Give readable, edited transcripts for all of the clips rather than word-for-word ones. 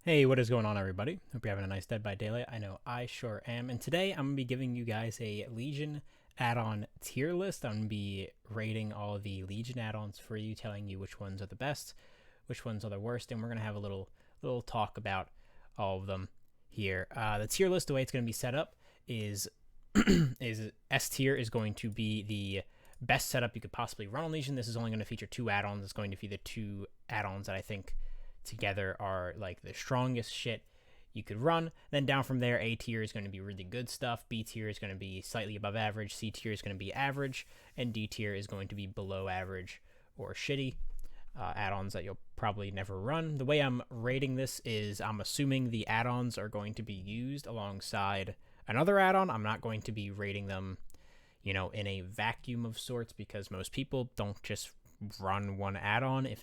Hey, what is going on, everybody? Hope you're having a nice Dead by Daylight. I know I sure am. And today I'm going to be giving you guys a Legion add-on tier list. I'm going to be rating all of the Legion add-ons for you, telling you which ones are the best, which ones are the worst, and we're going to have a little talk about all of them here. The tier list, the way it's going to be set up is is S tier is going to be the best setup you could possibly run on Legion. This is only going to feature two add-ons. It's going to be the two add-ons that I think together are like the strongest shit you could run. Then down from there, A tier is going to be really good stuff, B tier is going to be slightly above average, C tier is going to be average, and D tier is going to be below average or shitty. Add-ons that you'll probably never run. The way I'm rating this is I'm assuming the add-ons are going to be used alongside another add-on. I'm not going to be rating them, in a vacuum of sorts, because most people don't just run one add-on. If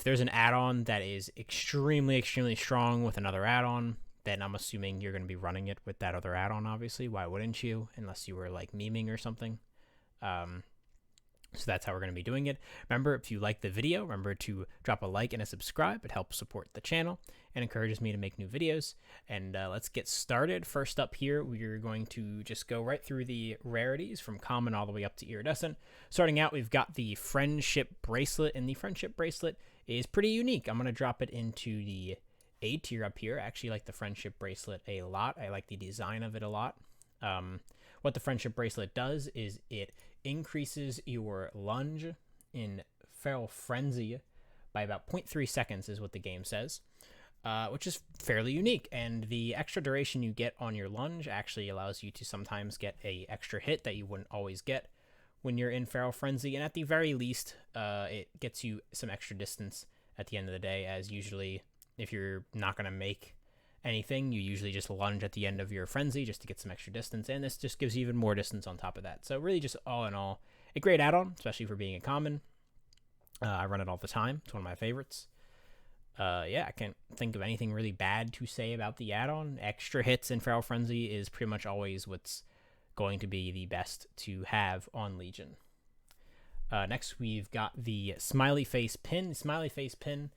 there's an add-on that is extremely, extremely strong with another add-on, then I'm assuming you're going to be running it with that other add-on, obviously. Why wouldn't you? Unless you were, like, memeing or something. So that's how we're going to be doing it. Remember, if you like the video, remember to drop a like and a subscribe. It helps support the channel and encourages me to make new videos. And let's get started. First up here, we're going to just go right through the rarities from common all the way up to iridescent. Starting out, we've got the Friendship Bracelet, and the Friendship Bracelet is pretty unique. I'm going to drop it into the A tier up here. I actually like the Friendship Bracelet a lot. I like the design of it a lot. What the Friendship Bracelet does is it increases your lunge in Feral Frenzy by about 0.3 seconds is what the game says, which is fairly unique. And the extra duration you get on your lunge actually allows you to sometimes get a extra hit that you wouldn't always get when you're in Feral Frenzy. And at the very least, it gets you some extra distance at the end of the day, as usually if you're not going to make anything, you usually just lunge at the end of your frenzy just to get some extra distance, and this just gives you even more distance on top of that. So really, just all in all, a great add-on, especially for being a common. I run it all the time. It's one of my favorites. I can't think of anything really bad to say about the add-on. Extra hits in Feral Frenzy is pretty much always what's going to be the best to have on Legion. Next, we've got the Smiley Face Pin. The Smiley Face Pin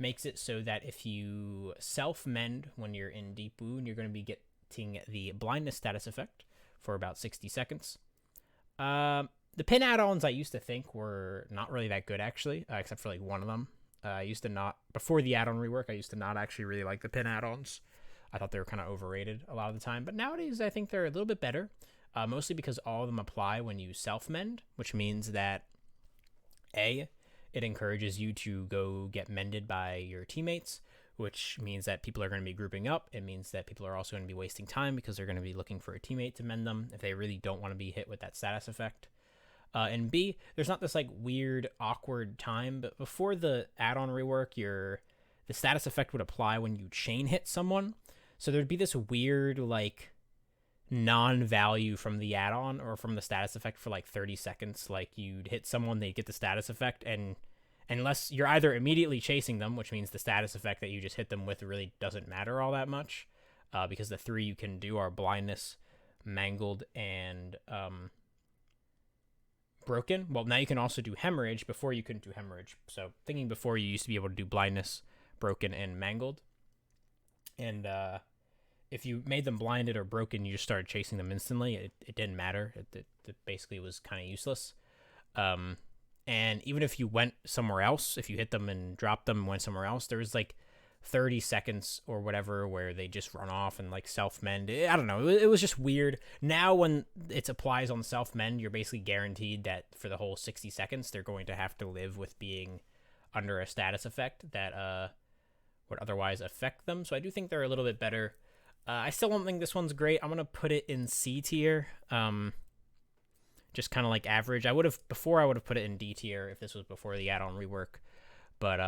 makes it so that if you self-mend when you're in Deep Wound, you're going to be getting the blindness status effect for about 60 seconds. The pin add-ons I used to think were not really that good, actually, except for like one of them. I used to not, before the add-on rework, I used to not actually really like the pin add-ons. I thought they were kind of overrated a lot of the time, but nowadays I think they're a little bit better, mostly because all of them apply when you self-mend, which means that it encourages you to go get mended by your teammates, which means that people are going to be grouping up. It means that people are also going to be wasting time because they're going to be looking for a teammate to mend them if they really don't want to be hit with that status effect. And B, there's not this like weird, awkward time, but before the add-on rework, the status effect would apply when you chain hit someone. So there'd be this weird like non-value from the add-on or from the status effect for like 30 seconds. Like you'd hit someone, they'd get the status effect, and unless you're either immediately chasing them, which means the status effect that you just hit them with really doesn't matter all that much, because the three you can do are blindness, mangled, and broken. Well, now you can also do hemorrhage. Before you couldn't do hemorrhage. So thinking before, you used to be able to do blindness, broken, and mangled. And if you made them blinded or broken, you just started chasing them instantly. It didn't matter. It basically was kind of useless. And even if you went somewhere else, if you hit them and dropped them and went somewhere else, there was like 30 seconds or whatever where they just run off and like self-mend. I don't know. It was just weird. Now when it applies on self-mend, you're basically guaranteed that for the whole 60 seconds, they're going to have to live with being under a status effect that would otherwise affect them. So I do think they're a little bit better. I still don't think this one's great. I'm going to put it in C tier. Just kind of like average. I would have put it in D tier if this was before the add-on rework. But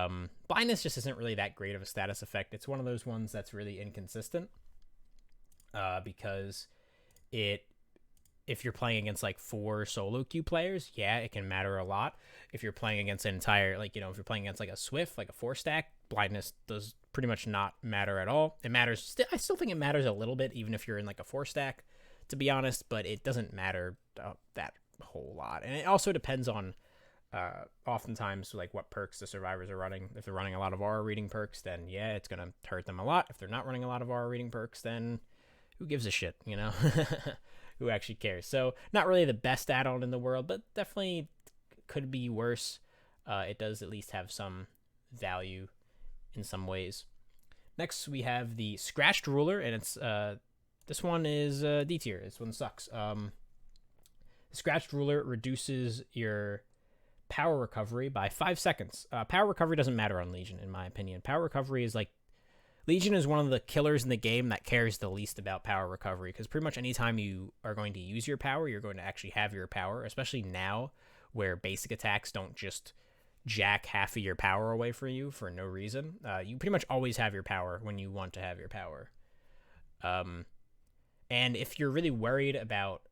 blindness just isn't really that great of a status effect. It's one of those ones that's really inconsistent. Because if you're playing against like 4 solo queue players, yeah, it can matter a lot. If you're playing against an entire, if you're playing against like a Swift, like a 4-stack, blindness does pretty much not matter at all. It matters. I still think it matters a little bit, even if you're in like a 4-stack, to be honest, but it doesn't matter that whole lot. And it also depends on Oftentimes, like what perks the survivors are running. If they're running a lot of aura reading perks, then yeah, it's gonna hurt them a lot. If they're not running a lot of aura reading perks, then who gives a shit, you know? Who actually cares? So not really the best add-on in the world, but definitely could be worse. It does at least have some value in some ways. Next, we have the Scratched Ruler, and it's this one is D tier. This one sucks. The Scratched Ruler reduces your power recovery by 5 seconds. Power recovery doesn't matter on Legion, in my opinion. Power recovery is like, Legion is one of the killers in the game that cares the least about power recovery, because pretty much anytime you are going to use your power, you're going to actually have your power, especially now where basic attacks don't just jack half of your power away from you for no reason. You pretty much always have your power when you want to have your power. And if you're really worried about,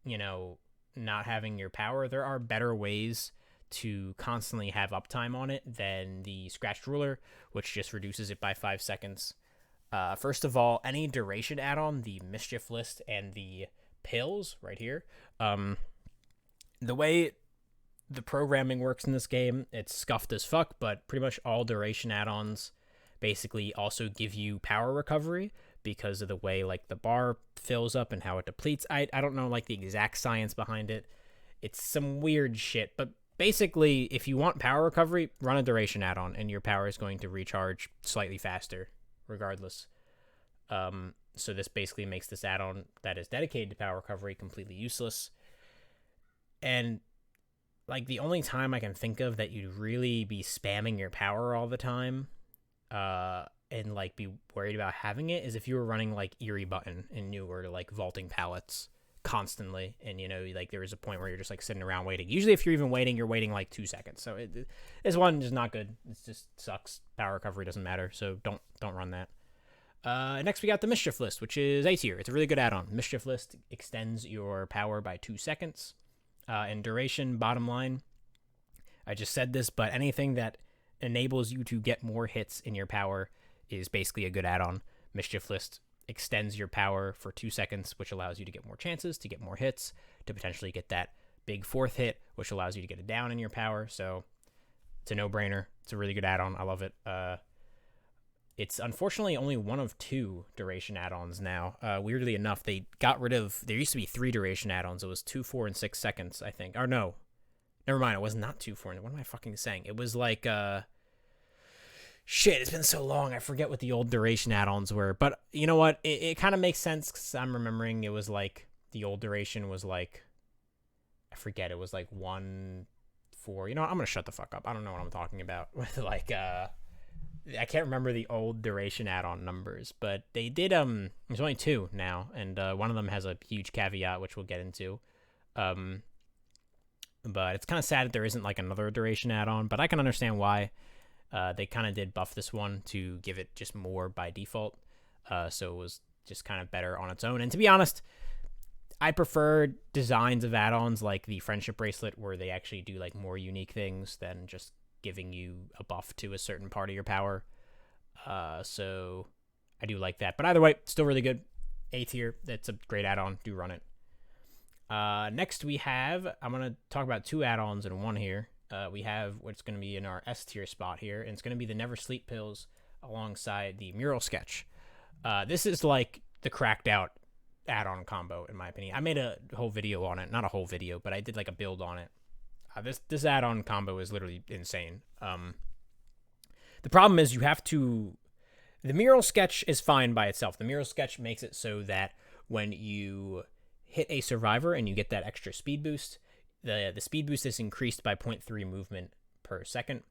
not having your power, there are better ways to constantly have uptime on it than the Scratched Ruler, which just reduces it by 5 seconds. First of all, any duration add-on, the Mischief List and the pills right here, the way the programming works in this game, it's scuffed as fuck, but pretty much all duration add-ons basically also give you power recovery because of the way like the bar fills up and how it depletes. I don't know like the exact science behind it. It's some weird shit, but basically, if you want power recovery, run a duration add-on, and your power is going to recharge slightly faster, regardless. So this basically makes this add-on that is dedicated to power recovery completely useless. And like the only time I can think of that you'd really be spamming your power all the time, and like be worried about having it, is if you were running like Eerie Button and you were like vaulting pallets constantly, and like there was a point where you're just like sitting around waiting. Usually if you're even waiting, you're waiting like 2 seconds. So this one is not good. It just sucks. Power recovery doesn't matter, so don't run that. Next we got the Mischief List, which is A tier. It's a really good add-on. Mischief List extends your power by 2 seconds. And duration, bottom line, I just said this, but anything that enables you to get more hits in your power is basically a good add-on. Mischief List extends your power for 2 seconds, which allows you to get more chances, to get more hits, to potentially get that big 4th hit, which allows you to get it down in your power. So it's a no-brainer. It's a really good add-on. I love it. It's unfortunately only one of 2 duration add-ons now. Weirdly enough, they got rid of... There used to be 3 duration add-ons. It was 2, 4, and 6 seconds, I think. Or no. Never mind. It was not 2, 4. What am I fucking saying? It was like... Shit, it's been so long. I forget what the old duration add-ons were. But you know what? It kind of makes sense because I'm remembering it was like... The old duration was like... I forget. It was like 1, 4... I'm going to shut the fuck up. I don't know what I'm talking about. With like... I can't remember the old duration add-on numbers, but they did, there's only 2 now, and one of them has a huge caveat, which we'll get into. But it's kind of sad that there isn't like another duration add-on, but I can understand why. They kind of did buff this one to give it just more by default, so it was just kind of better on its own. And to be honest, I prefer designs of add-ons like the Friendship Bracelet, where they actually do like more unique things than just giving you a buff to a certain part of your power. So I do like that. But either way, still really good. A tier. That's a great add-on. Do run it. Next we have, I'm going to talk about 2 add-ons in one here. We have what's going to be in our S tier spot here, and it's going to be the Never Sleep pills alongside the Mural Sketch. This is like the cracked out add-on combo, in my opinion. I made a whole video on it. Not a whole video, but I did like a build on it. This add-on combo is literally insane. The problem is you have to... The Mural Sketch is fine by itself. The Mural Sketch makes it so that when you hit a survivor and you get that extra speed boost, the speed boost is increased by 0.3 movement per second,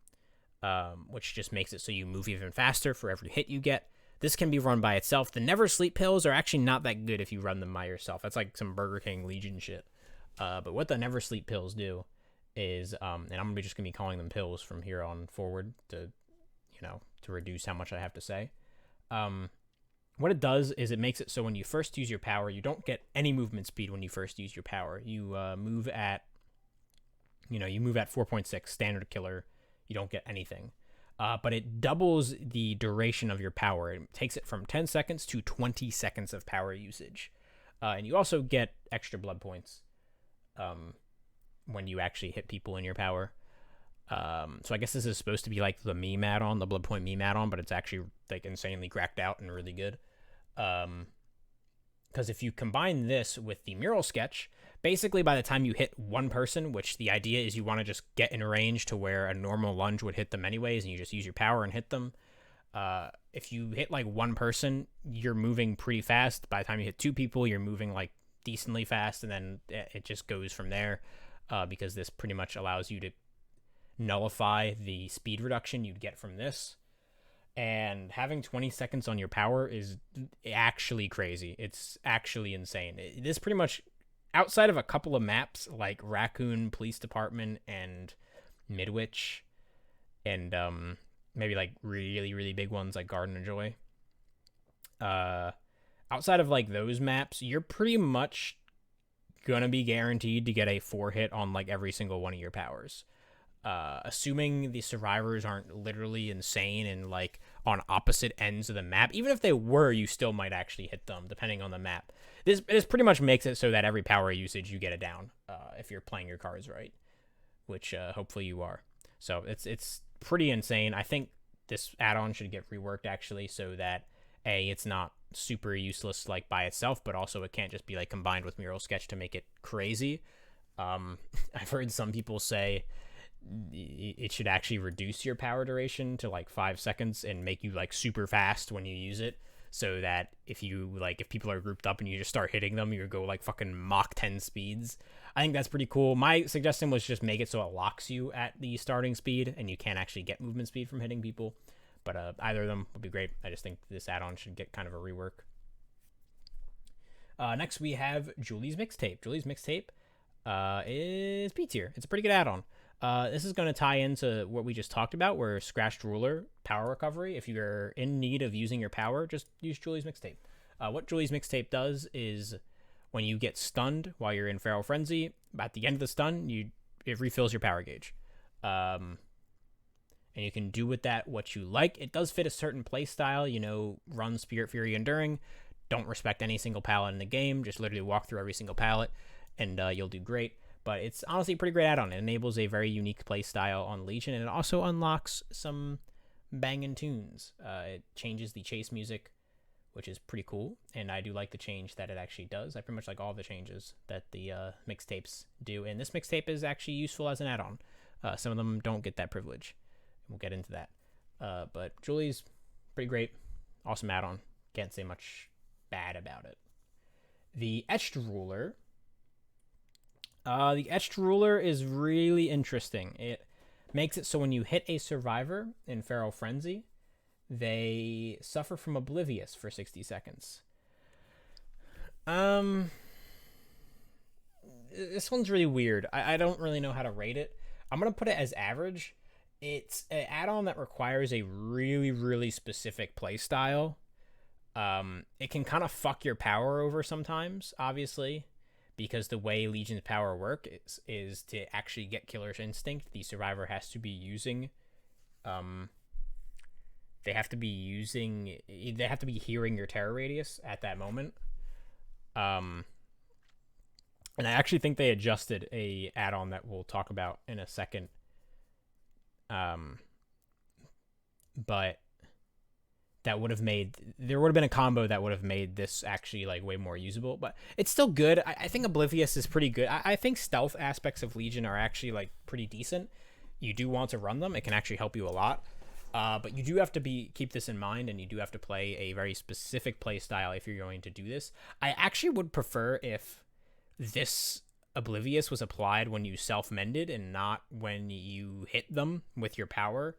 which just makes it so you move even faster for every hit you get. This can be run by itself. The Never Sleep pills are actually not that good if you run them by yourself. That's like some Burger King Legion shit. But what the Never Sleep pills do is, and I'm just going to be calling them pills from here on forward to reduce how much I have to say. What it does is it makes it so when you first use your power, you don't get any movement speed when you first use your power. You move at 4.6 standard killer. You don't get anything. But it doubles the duration of your power. It takes it from 10 seconds to 20 seconds of power usage. And you also get extra blood points when you actually hit people in your power. So I guess this is supposed to be like the meme add-on, the Blood Point meme add-on, but it's actually like insanely cracked out and really good. Because if you combine this with the mural sketch, basically by the time you hit one person, which the idea is you want to just get in a range to where a normal lunge would hit them anyways, and you just use your power and hit them. If you hit like one person, you're moving pretty fast. By the time you hit two people, you're moving like decently fast, and then it just goes from there. Because this pretty much allows you to nullify the speed reduction you'd get from this. And having 20 seconds on your power is actually crazy. It's actually insane. This pretty much, outside of a couple of maps like Raccoon Police Department and Midwich, and maybe like really, really big ones like Garden of Joy. Outside of like those maps, you're pretty much gonna be guaranteed to get a 4-hit on like every single one of your powers. Assuming the survivors aren't literally insane and like on opposite ends of the map. Even if they were, you still might actually hit them depending on the map. This pretty much makes it so that every power usage you get it down if you're playing your cards right, which hopefully you are. So it's pretty insane. I think this add-on should get reworked actually, so that it's not super useless like by itself, but also it can't just be like combined with Mural Sketch to make it crazy. I've heard some people say it should actually reduce your power duration to like 5 seconds and make you like super fast when you use it, so that if people are grouped up and you just start hitting them, you go like fucking Mach 10 speeds. I think that's pretty cool. My suggestion was just make it so it locks you at the starting speed and you can't actually get movement speed from hitting people, but either of them would be great. I just think this add-on should get kind of a rework. Next we have Julie's Mixtape. Julie's Mixtape is B tier. It's a pretty good add-on. This is going to tie into what we just talked about, where Scratched Ruler, power recovery. If you're in need of using your power, just use Julie's Mixtape. What Julie's Mixtape does is when you get stunned while you're in Feral Frenzy, at the end of the stun, it refills your power gauge. And you can do with that what you like. It does fit a certain play style, run Spirit Fury Enduring. Don't respect any single palette in the game. Just literally walk through every single palette, and you'll do great. But it's honestly a pretty great add-on. It enables a very unique play style on Legion, and it also unlocks some banging tunes. It changes the chase music, which is pretty cool, and I do like the change that it actually does. I pretty much like all the changes that the mixtapes do, and this mixtape is actually useful as an add-on. Some of them don't get that privilege. We'll get into that. But Julie's pretty great. Awesome add-on. Can't say much bad about it. The Etched Ruler. The Etched Ruler is really interesting. It makes it so when you hit a survivor in Feral Frenzy, they suffer from Oblivious for 60 seconds. This one's really weird. I don't really know how to rate it. I'm going to put it as average. It's an add-on that requires a really, really specific play style. It can kind of fuck your power over sometimes, obviously, because the way Legion's power work is to actually get Killer's Instinct. The survivor has to be using, they have to be hearing your terror radius at that moment. And I actually think they adjusted a add-on that we'll talk about in a second. But there would have been a combo that would have made this actually like way more usable, but it's still good. I think Oblivious is pretty good. I think stealth aspects of Legion are actually like pretty decent. You do want to run them. It can actually help you a lot. But you do have to keep this in mind, and you do have to play a very specific play style if you're going to do this. I actually would prefer if this Oblivious was applied when you self-mended and not when you hit them with your power.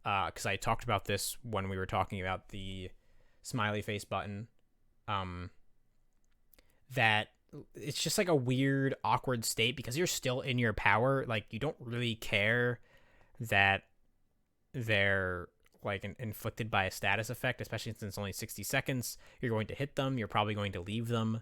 Because I talked about this when we were talking about the smiley face button. That it's just like a weird, awkward state because you're still in your power. Like, you don't really care that they're like inflicted by a status effect, especially since it's only 60 seconds. You're going to hit them. You're probably going to leave them.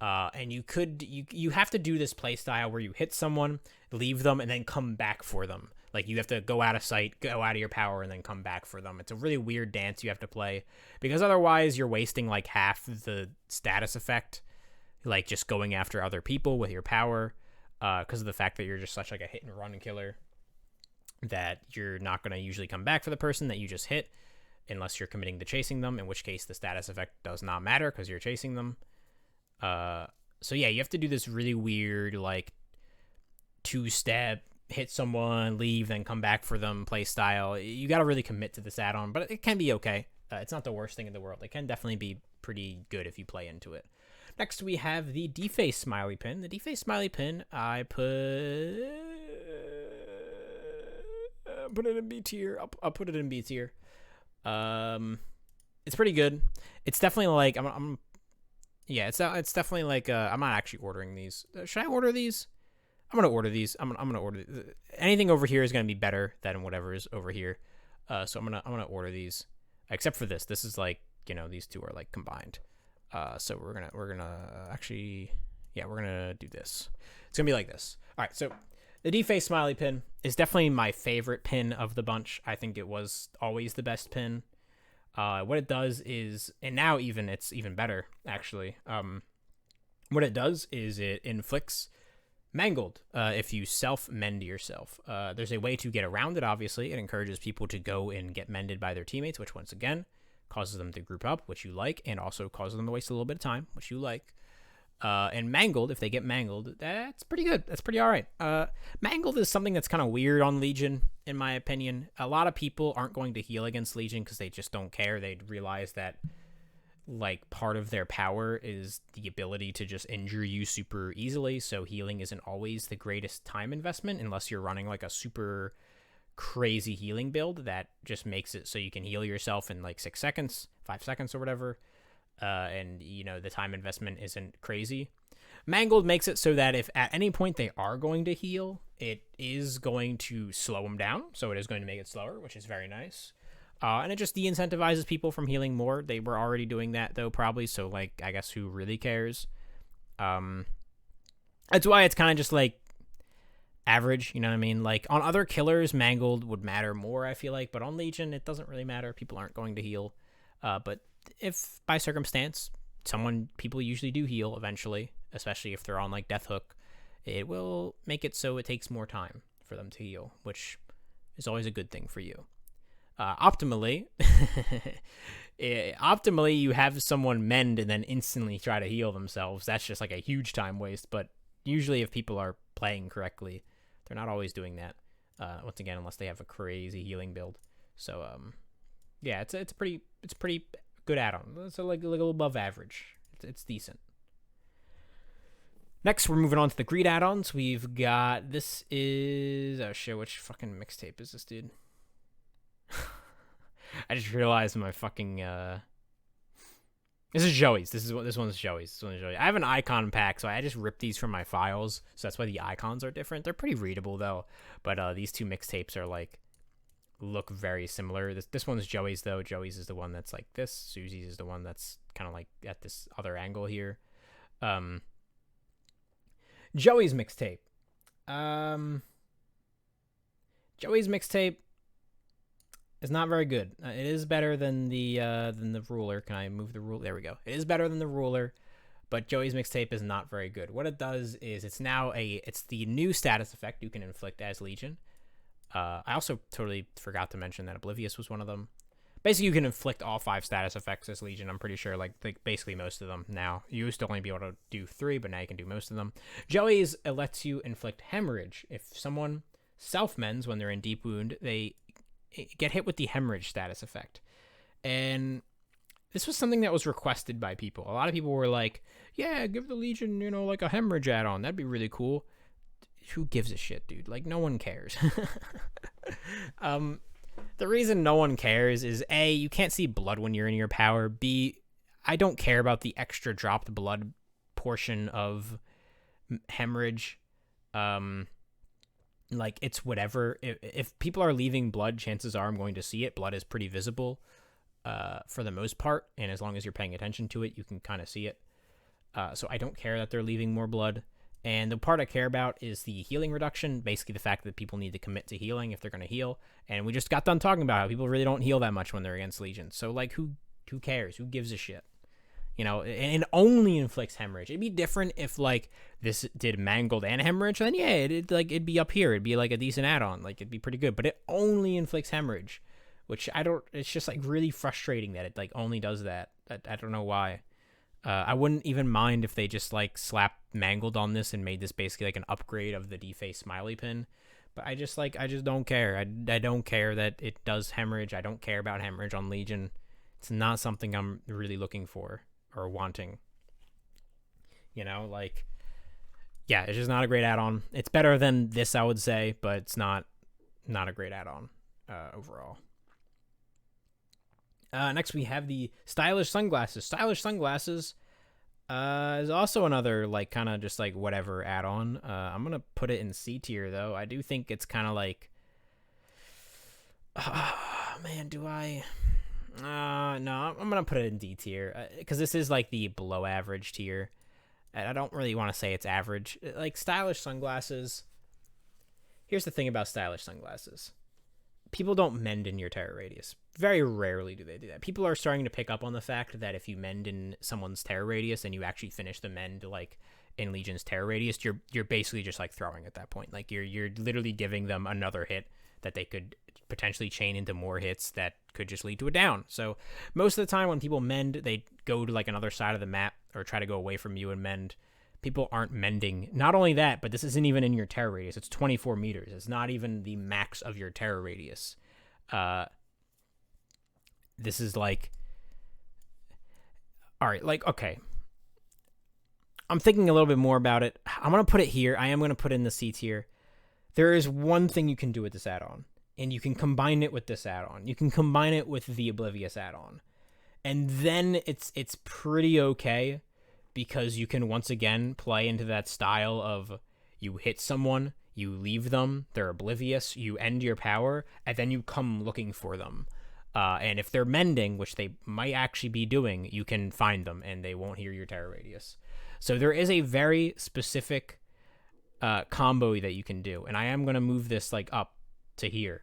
And you have to do this play style where you hit someone, leave them, and then come back for them. Like, you have to go out of sight, go out of your power, and then come back for them. It's a really weird dance you have to play, because otherwise you're wasting like half the status effect, like just going after other people with your power, because of the fact that you're just such like a hit and run killer. that you're not going to usually come back for the person that you just hit unless you're committing to chasing them, in which case the status effect does not matter because you're chasing them. So yeah, you have to do this really weird, like, two-step, hit someone, leave, then come back for them play style. You got to really commit to this add-on, but it can be okay. It's not the worst thing in the world. It can definitely be pretty good if you play into it. Next, we have the deface smiley pin. The deface smiley pin, I put it in B tier. I'll put it in B tier. It's pretty good. It's definitely like it's definitely like I'm not actually ordering these. Should I order these? I'm gonna order these. I'm gonna order anything over here is gonna be better than whatever is over here. So I'm gonna order these, except for this. This is like, these two are like combined. So we're gonna actually, we're gonna do this. It's gonna be like this. All right. So the deface smiley pin is definitely my favorite pin of the bunch. I think it was always the best pin. What it does is, and now it's even better actually. What it does is it inflicts mangled if you self-mend yourself. There's a way to get around it, obviously. It encourages people to go and get mended by their teammates, which once again causes them to group up, which you like, and also causes them to waste a little bit of time, which you like. And mangled, if they get mangled, that's pretty good. That's pretty all right. Mangled is something that's kind of weird on Legion, in my opinion. A lot of people aren't going to heal against Legion because they just don't care. They realize that, like, part of their power is the ability to just injure you super easily, so healing isn't always the greatest time investment unless you're running like a super crazy healing build that just makes it so you can heal yourself in like 6 seconds, 5 seconds or whatever, and the time investment isn't crazy. Mangled makes it so that if at any point they are going to heal, it is going to slow them down, so it is going to make it slower, which is very nice. And it just de-incentivizes people from healing more. They were already doing that, though, probably. So, like, I guess who really cares? That's why it's kind of just, like, average, you know what I mean? Like, on other killers, Mangled would matter more, I feel like. But on Legion, it doesn't really matter. People aren't going to heal. But if, by circumstance, people usually do heal eventually, especially if they're on, like, Death Hook, it will make it so it takes more time for them to heal, which is always a good thing for you. Optimally, you have someone mend and then instantly try to heal themselves. That's just like a huge time waste. But usually, if people are playing correctly, they're not always doing that. Once again, unless they have a crazy healing build. So, it's a pretty good add-on. It's like a little above average. It's decent. Next, we're moving on to the greed add-ons. We've got which fucking mixtape is this, dude? I just realized my fucking this is Zoey's. This one's Zoey's. I have an icon pack, so I just ripped these from my files, so that's why the icons are different. They're pretty readable though, but these two mixtapes are like look very similar. This one's Zoey's though. Zoey's is the one that's like this. Susie's is the one that's kind of like at this other angle here. Zoey's mixtape. Zoey's mixtape is not very good. It is better than the ruler. Can I move the ruler? There we go. It is better than the ruler, but Zoey's mixtape is not very good. What it does is it's the new status effect you can inflict as Legion. I also totally forgot to mention that Oblivious was one of them. Basically, you can inflict all 5 status effects as Legion. I'm pretty sure, like basically most of them now. You used to only be able to do 3, but now you can do most of them. Zoey's lets you inflict hemorrhage. If someone self-mends when they're in deep wound, they get hit with the hemorrhage status effect. And this was something that was requested by people. A lot of people were like, yeah, give the Legion, like a hemorrhage add-on. That'd be really cool. Who gives a shit, dude? Like, no one cares. The reason no one cares is A, you can't see blood when you're in your power. B, I don't care about the extra dropped blood portion of hemorrhage. Like, it's whatever. If people are leaving blood, chances are I'm going to see it. Blood is pretty visible for the most part, and as long as you're paying attention to it, you can kind of see it. So I don't care that they're leaving more blood. And the part I care about is the healing reduction, basically the fact that people need to commit to healing if they're going to heal. And we just got done talking about how people really don't heal that much when they're against Legion. So, like, who cares? Who gives a shit? You know, and it only inflicts hemorrhage. It'd be different if like this did mangled and hemorrhage. Then yeah, it'd be up here. It'd be like a decent add-on. Like it'd be pretty good. But it only inflicts hemorrhage, which I don't. It's just like really frustrating that it like only does that. I don't know why. I wouldn't even mind if they just like slapped mangled on this and made this basically like an upgrade of the deface smiley pin. But I just don't care. I don't care that it does hemorrhage. I don't care about hemorrhage on Legion. It's not something I'm really looking for or wanting. You know, like, yeah, it's just not a great add-on. It's better than this, I would say, but it's not a great add-on overall. Next, we have the stylish sunglasses. Stylish sunglasses is also another like kind of just like whatever add-on. I'm gonna put it in C tier though. I do think it's kind of like, man, do I? No, I'm gonna put it in D tier because this is like the below average tier. And I don't really want to say it's average. Like stylish sunglasses. Here's the thing about stylish sunglasses. People don't mend in your terror radius. Very rarely do they do that. People are starting to pick up on the fact that if you mend in someone's terror radius and you actually finish the mend like in Legion's terror radius, you're basically just like throwing at that point. Like you're literally giving them another hit that they could potentially chain into more hits that could just lead to a down. So most of the time when people mend, they go to like another side of the map or try to go away from you and mend. People aren't mending. Not only that, but this isn't even in your terror radius. It's 24 meters. It's not even the max of your terror radius. This is like, all right, like, okay. I'm thinking a little bit more about it. I'm going to put it here. I am going to put it in the C tier. There is one thing you can do with this add-on, and you can combine it with this add-on. You can combine it with the Oblivious add-on. And then it's pretty okay, because you can once again play into that style of you hit someone, you leave them, they're oblivious, you end your power, and then you come looking for them. And if they're mending, which they might actually be doing, you can find them and they won't hear your terror radius. So there is a very specific combo that you can do. And I am going to move this like up to here.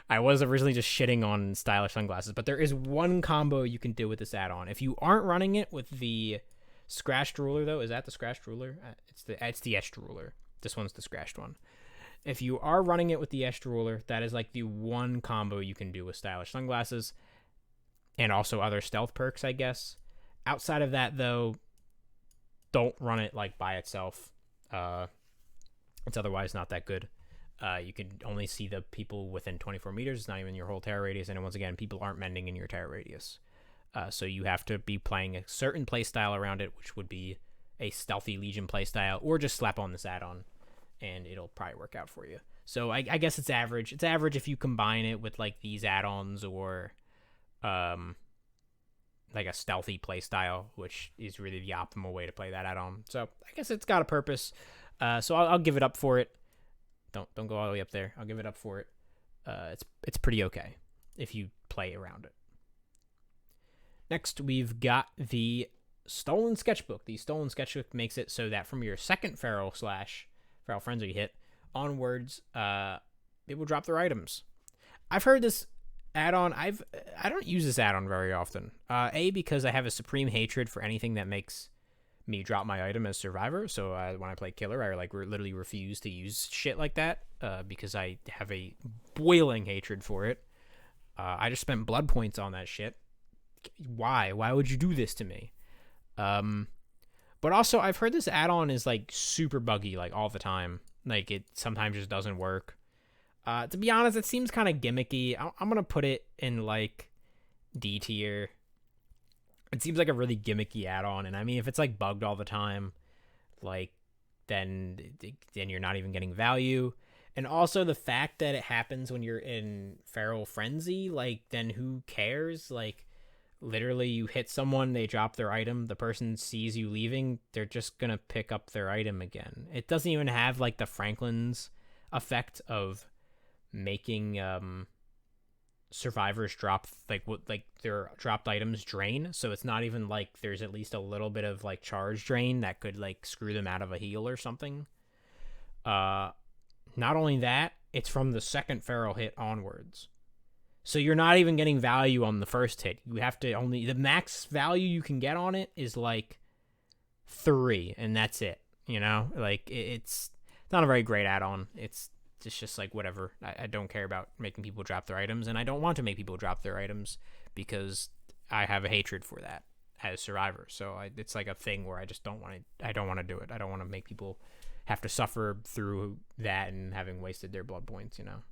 I was originally just shitting on stylish sunglasses, but there is one combo you can do with this add-on. If you aren't running it with the scratched ruler, though, is that the scratched ruler? It's the etched ruler. This one's the scratched one. If you are running it with the etched ruler, that is like the one combo you can do with stylish sunglasses, and also other stealth perks, I guess. Outside of that, though, don't run it like by itself. It's otherwise not that good. You can only see the people within 24 meters. It's not even your whole terror radius. And once again, people aren't mending in your terror radius. So you have to be playing a certain playstyle around it, which would be a stealthy Legion playstyle, or just slap on this add-on, and it'll probably work out for you. So I guess it's average. It's average if you combine it with like these add-ons or like a stealthy playstyle, which is really the optimal way to play that add-on. So I guess it's got a purpose. So I'll give it up for it. Don't go all the way up there. I'll give it up for it. It's pretty okay if you play around it. Next, we've got the Stolen Sketchbook. The Stolen Sketchbook makes it so that from your second Feral Frenzy hit onwards, it will drop their items. I've heard this add-on. I don't use this add-on very often. Because I have a supreme hatred for anything that makes me drop my item as survivor. So when I play killer, I like literally refuse to use shit like that because I have a boiling hatred for it. I just spent blood points on that shit. Why would you do this to me? But also I've heard this add-on is like super buggy like all the time. Like it sometimes just doesn't work. To be honest, it seems kind of gimmicky. I'm gonna put it in like D tier. It seems like a really gimmicky add-on, and I mean, if it's like bugged all the time, like then you're not even getting value. And also the fact that it happens when you're in Feral Frenzy, like then who cares? Like literally you hit someone, they drop their item, the person sees you leaving, they're just gonna pick up their item again. It doesn't even have like the Franklin's effect of making survivors drop like their dropped items drain. So it's not even like there's at least a little bit of like charge drain that could like screw them out of a heal or something. Not only that, it's from the second Feral hit onwards. So you're not even getting value on the first hit. You have to only, the max value you can get on it is like 3, and that's it. You know, like it's not a very great add-on. It's just like whatever. I don't care about making people drop their items, and I don't want to make people drop their items because I have a hatred for that as Survivor. So it's like a thing where I just don't want to. I don't want to do it. I don't want to make people have to suffer through that and having wasted their blood points. You know.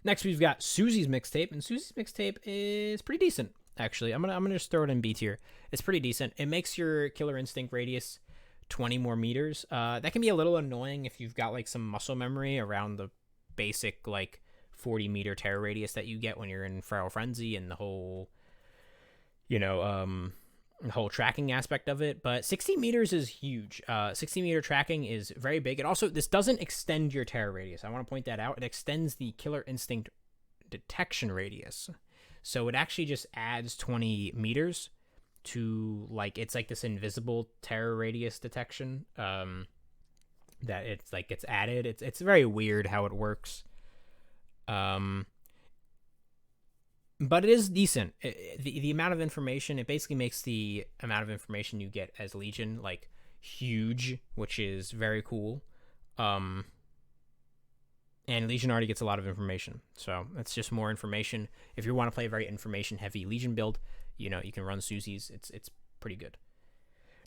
Next, we've got Susie's mixtape, and Susie's mixtape is pretty decent. Actually, I'm gonna just throw it in B tier. It's pretty decent. It makes your Killer Instinct radius 20 more meters. That can be a little annoying if you've got like some muscle memory around the basic like 40-meter terror radius that you get when you're in Feral Frenzy and the whole, the whole tracking aspect of it. But 60 meters is huge. 60-meter tracking is very big. This doesn't extend your terror radius. I want to point that out. It extends the Killer Instinct detection radius. So it actually just adds 20 meters to like, it's like this invisible terror radius detection that it's like gets added. It's very weird how it works. But it is decent. The amount of information, it basically makes the amount of information you get as Legion like huge, which is very cool. And Legion already gets a lot of information, so it's just more information. If you want to play a very information-heavy Legion build, you can run Susie's. It's pretty good.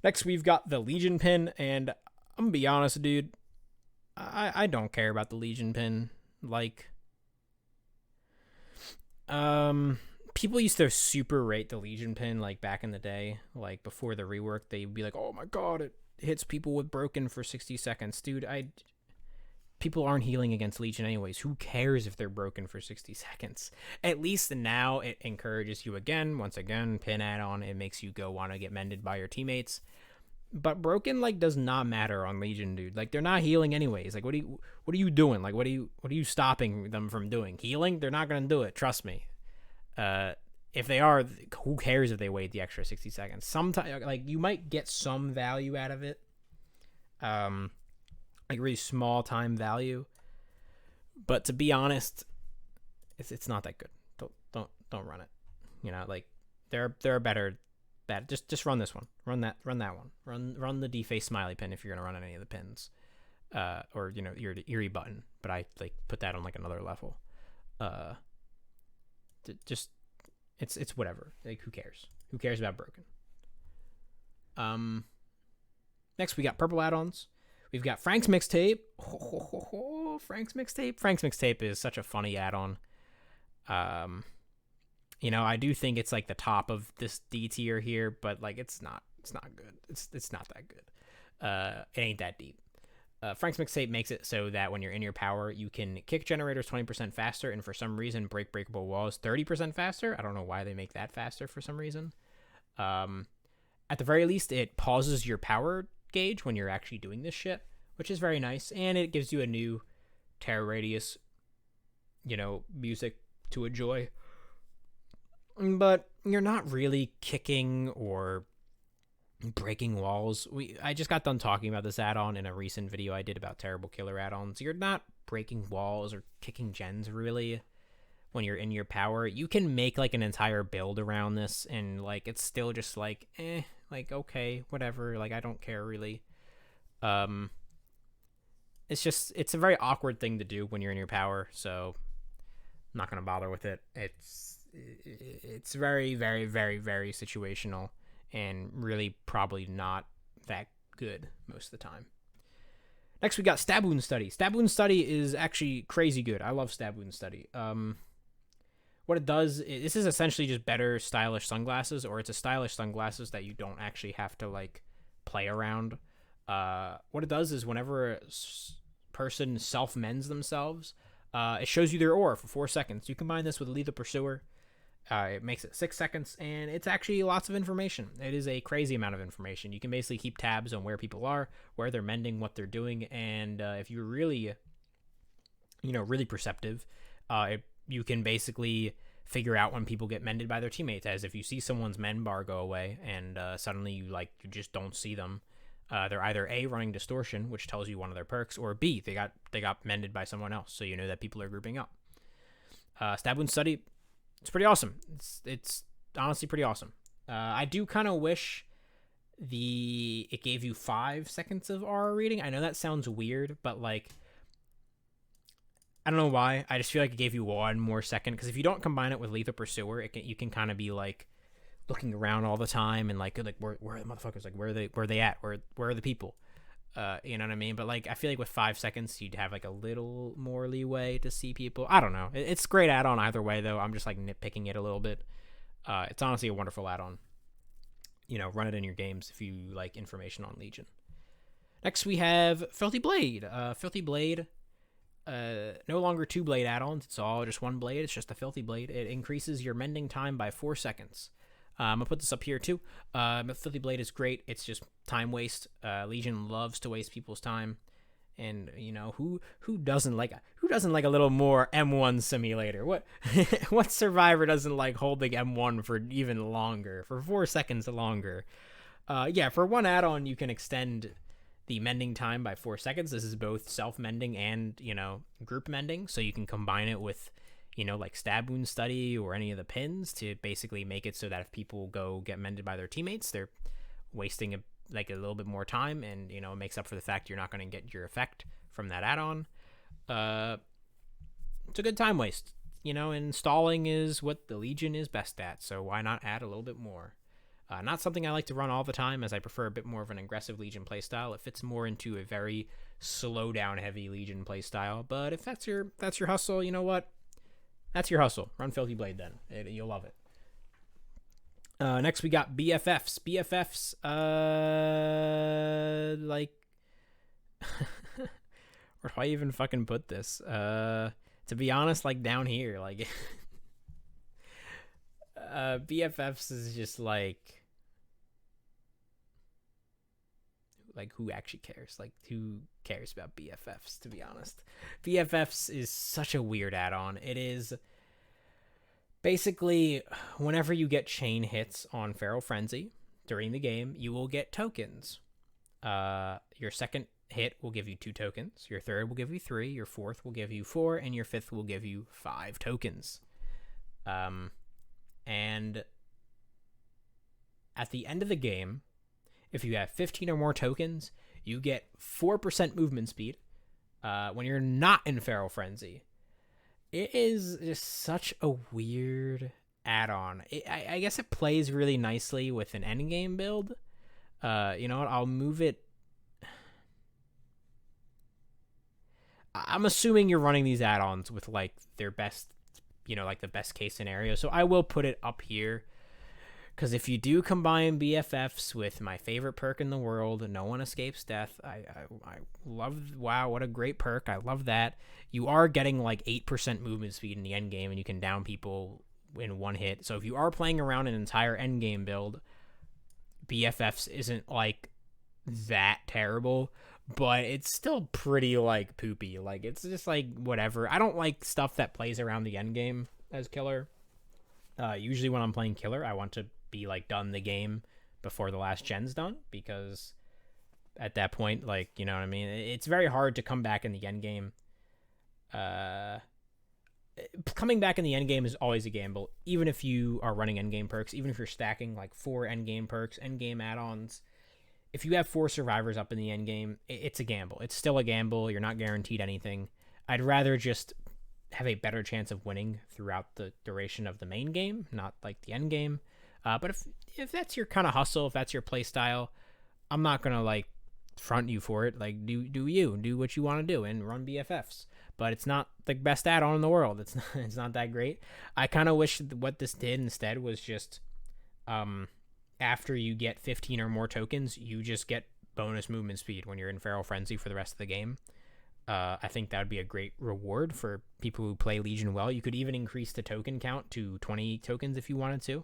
Next, we've got the Legion pin, and I'm gonna be honest, dude. I don't care about the Legion pin. Like, people used to super rate the Legion pin, like back in the day, like before the rework. They'd be like, "Oh my god, it hits people with broken for 60 seconds, dude." People aren't healing against Legion anyways. Who cares if they're broken for 60 seconds? At least now it encourages you once again, pin add-on. It makes you go want to get mended by your teammates. But broken like does not matter on Legion, dude. Like, they're not healing anyways. Like, what are you doing? Like, what are you stopping them from doing? Healing? They're not gonna do it. Trust me. If they are, who cares if they wait the extra 60 seconds? Sometimes, like, you might get some value out of it. Like really small time value, but to be honest, it's not that good. Don't run it. Like there are better. Just run this one. Run that one. Run the deface smiley pin if you're gonna run any of the pins, or your eerie button. But I like put that on like another level. Just it's whatever. Like, who cares? Who cares about broken? Next we got purple add-ons. We've got Frank's mixtape. Frank's mixtape. Frank's mixtape is such a funny add-on. I do think it's like the top of this D tier here, but like it's not good. It's not that good. It ain't that deep. Frank's mixtape makes it so that when you're in your power, you can kick generators 20% faster, and for some reason break breakable walls 30% faster. I don't know why they make that faster for some reason. At the very least, it pauses your power gauge when you're actually doing this shit, which is very nice, and it gives you a new terror radius music to enjoy. But you're not really kicking or breaking walls. I just got done talking about this add-on in a recent video I did about terrible killer add-ons. You're not breaking walls or kicking gens really when you're in your power. You can make like an entire build around this, and like it's still just like like, okay, whatever, like I don't care really. It's a very awkward thing to do when you're in your power, so I'm not gonna bother with it. It's very, very, very, very situational, and really probably not that good most of the time. Next we got Stab Wound Study. Stab Wound Study is actually crazy good. I love Stab Wound Study. What it does, this is essentially just better stylish sunglasses, or it's a stylish sunglasses that you don't actually have to like play around. What it does is whenever a person self-mends themselves, it shows you their aura for 4 seconds. You combine this with Lethal Pursuer, it makes it 6 seconds, and it's actually lots of information. It is a crazy amount of information. You can basically keep tabs on where people are, where they're mending, what they're doing, and if you're really, really perceptive, you can basically figure out when people get mended by their teammates. As if you see someone's mend bar go away, and suddenly you just don't see them. They're either A, running distortion, which tells you one of their perks, or B, they got mended by someone else, so you know that people are grouping up. Stab Wound Study, it's pretty awesome. It's honestly pretty awesome. I do kind of wish it gave you 5 seconds of aura reading. I know that sounds weird, but like, I don't know why. I just feel like it gave you 1 more second, because if you don't combine it with Lethal Pursuer, you can kind of be like looking around all the time and like where are the motherfuckers? Like where are they at? Where are the people? You know what I mean? But like, I feel like with 5 seconds, you'd have like a little more leeway to see people. I don't know. It's a great add-on either way, though. I'm just like nitpicking it a little bit. It's honestly a wonderful add-on. You know, run it in your games if you like information on Legion. Next, we have Filthy Blade. Filthy Blade, no longer 2 blade add-ons. It's all just 1 blade. It's just a Filthy Blade. It increases your mending time by 4 seconds. I'm going to put this up here too. Filthy Blade is great. It's just time waste. Legion loves to waste people's time. And, you know, who doesn't like a little more M1 simulator? What survivor doesn't like holding M1 for even longer, for 4 seconds longer? Yeah, for 1 add-on, you can extend the mending time by 4 seconds. This is both self-mending and, you know, group mending. So you can combine it with, you know, like Stab Wound Study or any of the pins to basically make it so that if people go get mended by their teammates, they're wasting a little bit more time, and, you know, it makes up for the fact you're not going to get your effect from that add-on. It's a good time waste, you know, and stalling is what the Legion is best at, so why not add a little bit more? Not something I like to run all the time, as I prefer a bit more of an aggressive Legion playstyle. It fits more into a very slow down heavy Legion playstyle, but if that's your hustle, you know what? That's your hustle. Run Filthy Blade then. You'll love it. Next we got BFFs. BFFs, like, where do I even fucking put this? To be honest, like down here, like, BFFs is just like who actually cares? Like, who cares about BFFs, to be honest? BFFs is such a weird add-on. It is basically, whenever you get chain hits on Feral Frenzy during the game, you will get tokens. Your second hit will give you 2 tokens. Your third will give you 3. Your fourth will give you 4. And your fifth will give you 5 tokens. And at the end of the game, if you have 15 or more tokens, you get 4% movement speed when you're not in Feral Frenzy. It is just such a weird add-on. I guess it plays really nicely with an endgame build. You know what? I'll move it. I'm assuming you're running these add-ons with like their best, you know, like the best case scenario. So I will put it up here. Because if you do combine BFFs with my favorite perk in the world, No One Escapes Death, I love, wow, what a great perk. I love that. You are getting like 8% movement speed in the end game, and you can down people in 1 hit. So if you are playing around an entire end game build, BFFs isn't like that terrible, but it's still pretty like poopy. Like, it's just like whatever. I don't like stuff that plays around the end game as killer. Usually when I'm playing killer, I want to be like done the game before the last gen's done, because at that point, like, you know what I mean, it's very hard to come back in the end game. Coming back in the end game is always a gamble, even if you are running end game perks, even if you're stacking like 4 end game perks, end game add-ons. If you have 4 survivors up in the end game, it's a gamble. It's still a gamble. You're not guaranteed anything. I'd rather just have a better chance of winning throughout the duration of the main game, not like the end game. But if that's your kind of hustle, if that's your play style, I'm not gonna like front you for it. Like, do what you want to do and run BFFs. But it's not the best add-on in the world. It's not that great. I kind of wish what this did instead was just, after you get 15 or more tokens, you just get bonus movement speed when you're in Feral Frenzy for the rest of the game. I think that would be a great reward for people who play Legion well. You could even increase the token count to 20 tokens if you wanted to.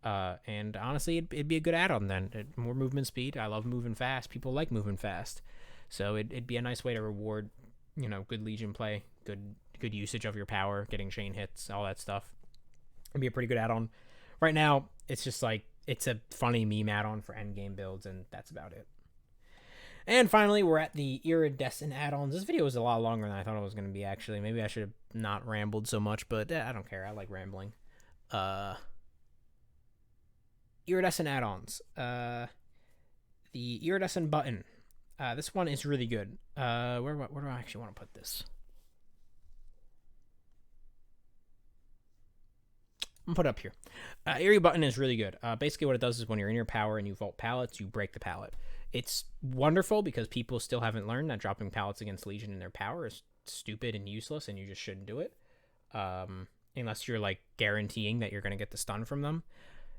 And honestly, it'd be a good add-on then. More movement speed. I love moving fast. People like moving fast. So it'd be a nice way to reward, you know, good Legion play, good usage of your power, getting chain hits, all that stuff. It'd be a pretty good add-on. Right now, it's just like, it's a funny meme add-on for endgame builds, and that's about it. And finally, we're at the iridescent add-ons. This video was a lot longer than I thought it was going to be, actually. Maybe I should have not rambled so much, but I don't care. I like rambling. Iridescent add-ons. The iridescent button. This one is really good. Where do I actually want to put this? I'm gonna put it up here. Eerie button is really good. Basically what it does is when you're in your power and you vault pallets, you break the pallet. It's wonderful because people still haven't learned that dropping pallets against Legion in their power is stupid and useless, and you just shouldn't do it. Unless you're like guaranteeing that you're gonna get the stun from them.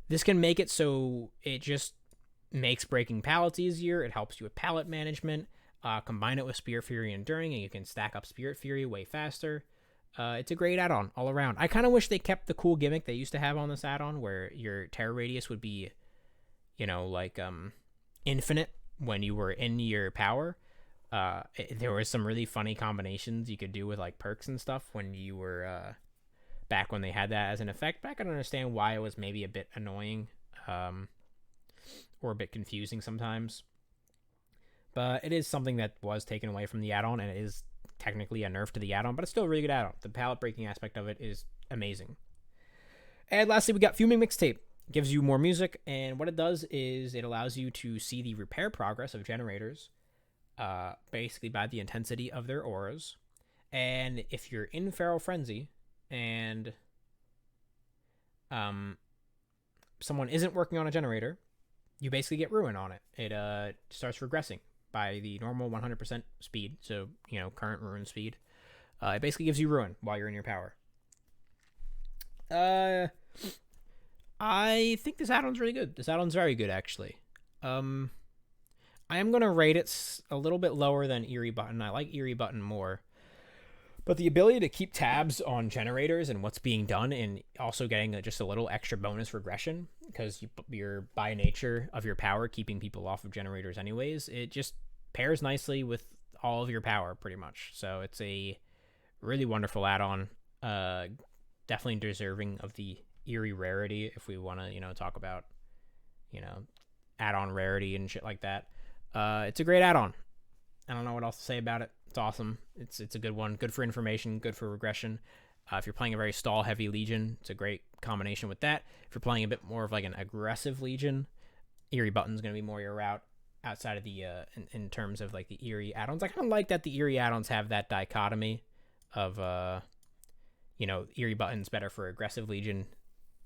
This can make it so it just makes breaking pallets easier. It helps you with pallet management. Combine it with Spirit Fury Enduring, and you can stack up Spirit Fury way faster. It's a great add-on all around. I kind of wish they kept the cool gimmick they used to have on this add-on where your terror radius would be, like infinite when you were in your power. There were some really funny combinations you could do with like perks and stuff when you were back when they had that as an effect. But I can understand why it was maybe a bit annoying or a bit confusing sometimes. But it is something that was taken away from the add-on, and it is technically a nerf to the add-on, but it's still a really good add-on. The palette breaking aspect of it is amazing. And lastly, we got Fuming Mixtape. It gives you more music, and what it does is it allows you to see the repair progress of generators, basically by the intensity of their auras. And if you're in Feral Frenzy and someone isn't working on a generator, you basically get ruin on it. It starts regressing by the normal 100% speed, so current ruin speed. It basically gives you ruin while you're in your power. I think this add-on's really good. This add-on's very good, actually. I am gonna rate it a little bit lower than Eerie Button. I like Eerie Button more, but the ability to keep tabs on generators and what's being done, and also getting just a little extra bonus regression, because you're by nature of your power keeping people off of generators anyways, it just pairs nicely with all of your power pretty much. So it's a really wonderful add-on. Definitely deserving of the Eerie rarity if we want to talk about add-on rarity and shit like that. It's a great add-on. I don't know what else to say about it. It's awesome. It's a good one. Good for information, good for regression. If you're playing a very stall-heavy Legion, it's a great combination with that. If you're playing a bit more of like an aggressive Legion, Eerie Button's going to be more your route outside of the, in terms of like the Eerie add-ons. I kind of like that the Eerie add-ons have that dichotomy of, Eerie Button's better for aggressive Legion.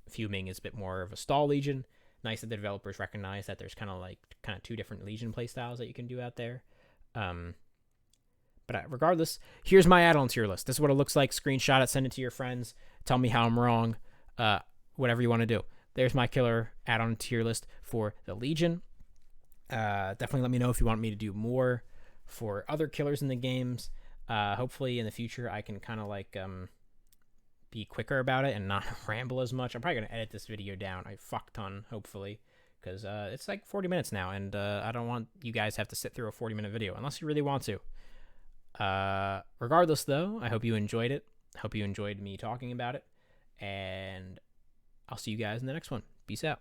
Fuming is a bit more of a stall Legion. Nice that the developers recognize that there's kind of two different Legion playstyles that you can do out there. But regardless, here's my add-on tier list. This is what it looks like. Screenshot it, send it to your friends. Tell me how I'm wrong. Whatever you want to do. There's my killer add-on tier list for the Legion. Definitely let me know if you want me to do more for other killers in the games. Hopefully in the future I can kind of like be quicker about it and not ramble as much. I'm probably going to edit this video down a fuck ton, hopefully, because it's like 40 minutes now, and I don't want you guys to have to sit through a 40-minute video unless you really want to. Regardless, though, I hope you enjoyed it. I hope you enjoyed me talking about it, and I'll see you guys in the next one. Peace out.